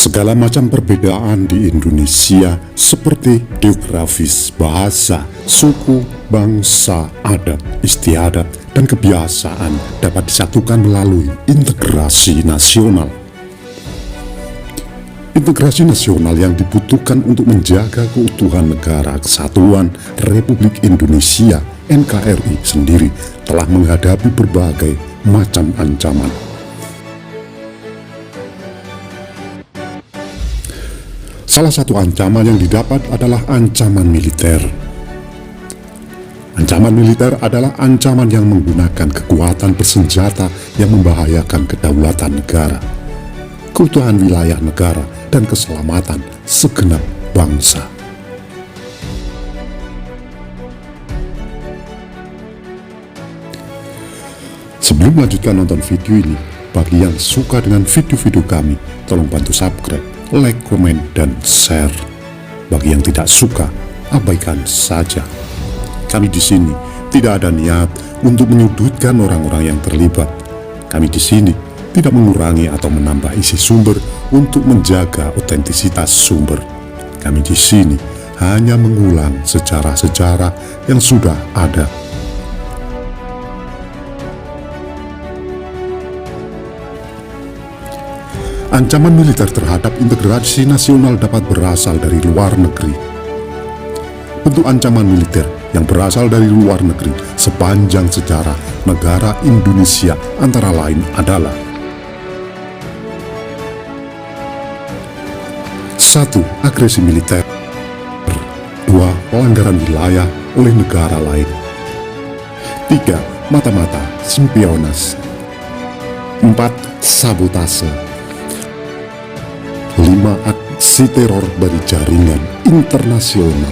Segala macam perbedaan di Indonesia seperti geografis, bahasa, suku, bangsa, adat, istiadat, dan kebiasaan dapat disatukan melalui integrasi nasional. Integrasi nasional yang dibutuhkan untuk menjaga keutuhan Negara Kesatuan Republik Indonesia (NKRI) sendiri telah menghadapi berbagai macam ancaman. Salah satu ancaman yang didapat adalah ancaman militer. Ancaman militer adalah ancaman yang menggunakan kekuatan bersenjata yang membahayakan kedaulatan negara, keutuhan wilayah negara, dan keselamatan segenap bangsa. Sebelum melanjutkan nonton video ini, bagi yang suka dengan video-video kami, tolong bantu subscribe, like, komen, dan share. Bagi yang tidak suka, abaikan saja. Kami di sini tidak ada niat untuk menyudutkan orang-orang yang terlibat. Kami di sini tidak mengurangi atau menambah isi sumber untuk menjaga otentisitas sumber. Kami di sini hanya mengulang sejarah-sejarah yang sudah ada. Ancaman militer terhadap integrasi nasional dapat berasal dari luar negeri. Bentuk ancaman militer yang berasal dari luar negeri sepanjang sejarah negara Indonesia antara lain adalah: 1. Agresi militer. 2. Pelanggaran wilayah oleh negara lain. 3. Mata-mata spionase. 4. Sabotase. 5. Aksi teror dari jaringan internasional.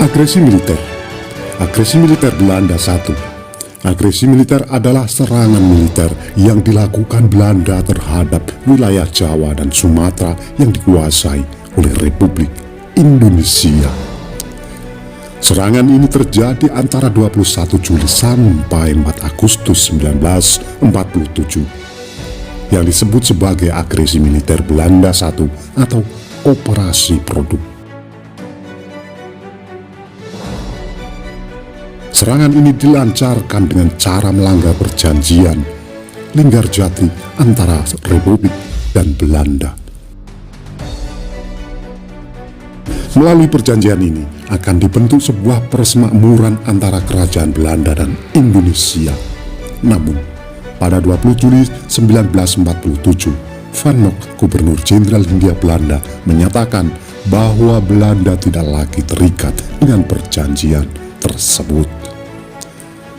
Agresi militer. Agresi militer Belanda 1. Agresi militer adalah serangan militer yang dilakukan Belanda terhadap wilayah Jawa dan Sumatera yang dikuasai oleh Republik Indonesia. Serangan ini terjadi antara 21 Juli sampai 4 Agustus 1947 yang disebut sebagai agresi militer Belanda I atau Operasi Produk. Serangan ini dilancarkan dengan cara melanggar perjanjian Linggarjati antara Republik dan Belanda. Melalui perjanjian ini akan dibentuk sebuah persemakmuran antara kerajaan Belanda dan Indonesia. Namun, pada 20 Juli 1947, Van Mock, Gubernur Jenderal Hindia Belanda, menyatakan bahwa Belanda tidak lagi terikat dengan perjanjian tersebut.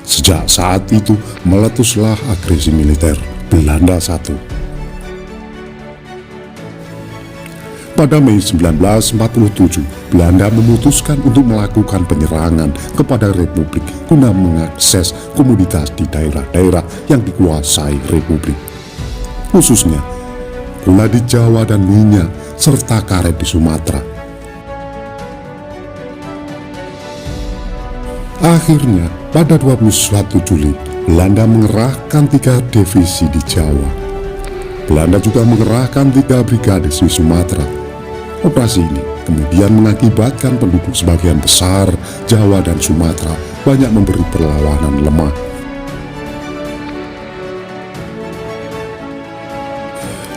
Sejak saat itu, meletuslah agresi militer Belanda I. Pada Mei 1947, Belanda memutuskan untuk melakukan penyerangan kepada Republik guna mengakses komoditas di daerah-daerah yang dikuasai Republik, khususnya gula di Jawa dan minyak, serta karet di Sumatera. Akhirnya, pada 21 Juli, Belanda mengerahkan 3 divisi di Jawa. Belanda juga mengerahkan 3 brigade di Sumatera. Operasi ini kemudian mengakibatkan penduduk sebagian besar Jawa dan Sumatera banyak memberi perlawanan lemah.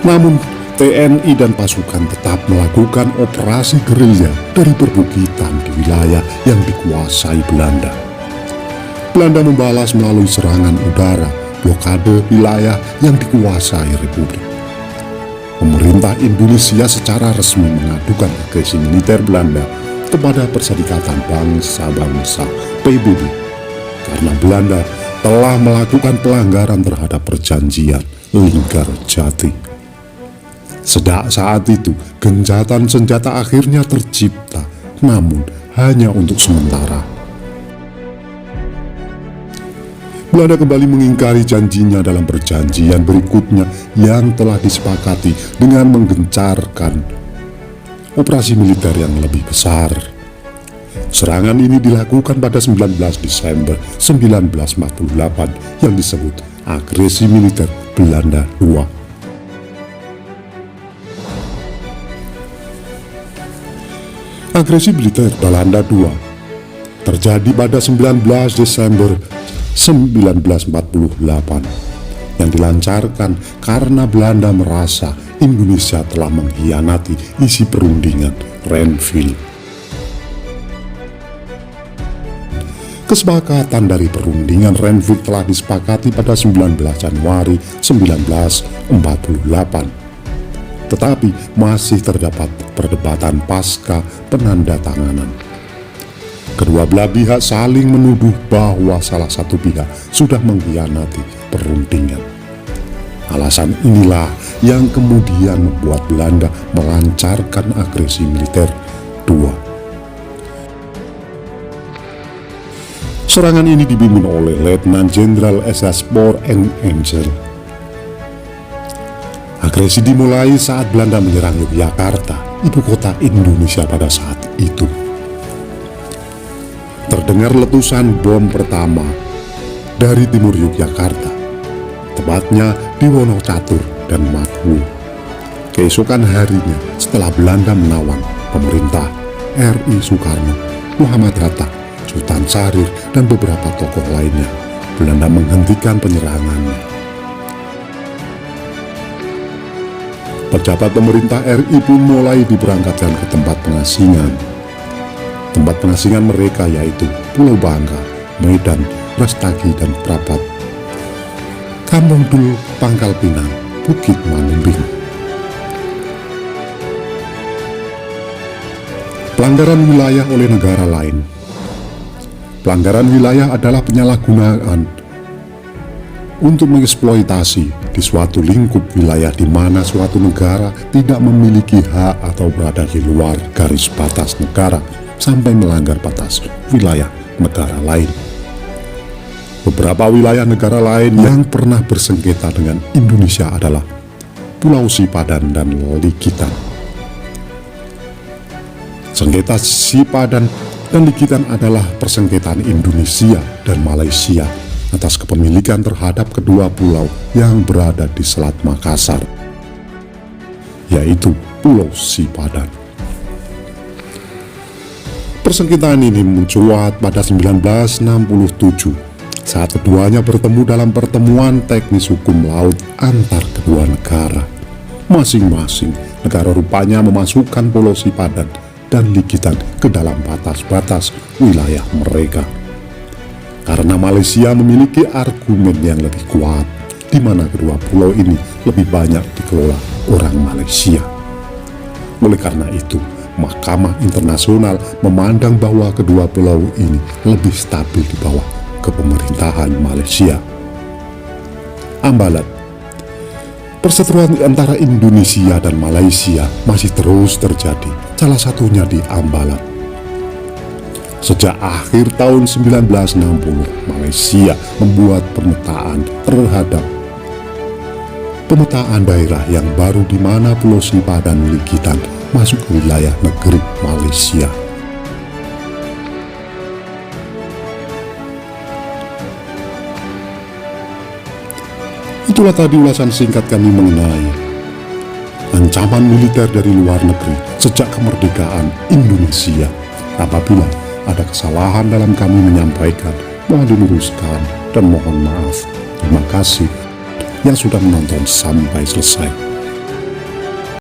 Namun, TNI dan pasukan tetap melakukan operasi gerilya dari perbukitan di wilayah yang dikuasai Belanda. Belanda membalas melalui serangan udara, blokade wilayah yang dikuasai Republik. Pemerintah Indonesia secara resmi mengadukan agresi militer Belanda kepada Perserikatan Bangsa-Bangsa PBB karena Belanda telah melakukan pelanggaran terhadap perjanjian Linggarjati. Sejak saat itu, gencatan senjata akhirnya tercipta, namun hanya untuk sementara. Belanda kembali mengingkari janjinya dalam perjanjian berikutnya yang telah disepakati dengan menggencarkan operasi militer yang lebih besar. Serangan ini dilakukan pada 19 Desember 1948 yang disebut agresi militer Belanda II. Agresi militer Belanda II terjadi pada 19 Desember 1948 yang dilancarkan karena Belanda merasa Indonesia telah mengkhianati isi perundingan Renville. Kesepakatan dari perundingan Renville telah disepakati pada 19 Januari 1948, tetapi masih terdapat perdebatan pasca penandatanganan. Kedua belah pihak saling menuduh bahwa salah satu pihak sudah mengkhianati perundingan. Alasan inilah yang kemudian membuat Belanda melancarkan agresi militer II. Serangan ini dipimpin oleh Letnan Jenderal SS Voor en Engel. Agresi dimulai saat Belanda menyerang Yogyakarta, ibu kota Indonesia pada saat itu. Terdengar letusan bom pertama dari timur Yogyakarta, tepatnya di Wonocatur dan Makuwu. Keesokan harinya, setelah Belanda menawan pemerintah R.I. Soekarno, Muhammad Hatta, Sultan Syahrir, dan beberapa tokoh lainnya, Belanda menghentikan penyerangannya. Pejabat pemerintah RI pun mulai diberangkatkan ke tempat pengasingan. Tempat pengasingan mereka yaitu Pulau Bangka, Medan, Rastagi, dan Prapat, Kampung Dul, Pangkal Pinang, Bukit Manumbing. Pelanggaran wilayah oleh negara lain. Pelanggaran wilayah adalah penyalahgunaan untuk mengeksploitasi di suatu lingkup wilayah di mana suatu negara tidak memiliki hak atau berada di luar garis batas negara sampai melanggar batas wilayah negara lain. Beberapa wilayah negara lain yang pernah bersengketa dengan Indonesia adalah Pulau Sipadan dan Likitan. Sengketa Sipadan dan Likitan adalah persengketaan Indonesia dan Malaysia atas kepemilikan terhadap kedua pulau yang berada di Selat Makassar, yaitu Pulau Sipadan. Persengketaan ini mencuat pada 1967 saat keduanya bertemu dalam pertemuan teknis hukum laut antar kedua negara. Masing-masing negara rupanya memasukkan Pulau Sipadan dan Likitan ke dalam batas-batas wilayah mereka. Karena Malaysia memiliki argumen yang lebih kuat, di mana kedua pulau ini lebih banyak dikelola orang Malaysia. Oleh karena itu, Mahkamah Internasional memandang bahwa kedua pulau ini lebih stabil di bawah kepemerintahan Malaysia. Ambalat. Perseteruan antara Indonesia dan Malaysia masih terus terjadi, salah satunya di Ambalat. Sejak akhir tahun 1960, Malaysia membuat pemetaan daerah yang baru di mana Pulau Sipadan dan Likitan masuk ke wilayah negeri Malaysia. Itulah tadi ulasan singkat kami mengenai ancaman militer dari luar negeri sejak kemerdekaan Indonesia. Apabila ada kesalahan dalam kami menyampaikan, mohon diluruskan dan mohon maaf. Terima kasih yang sudah menonton sampai selesai.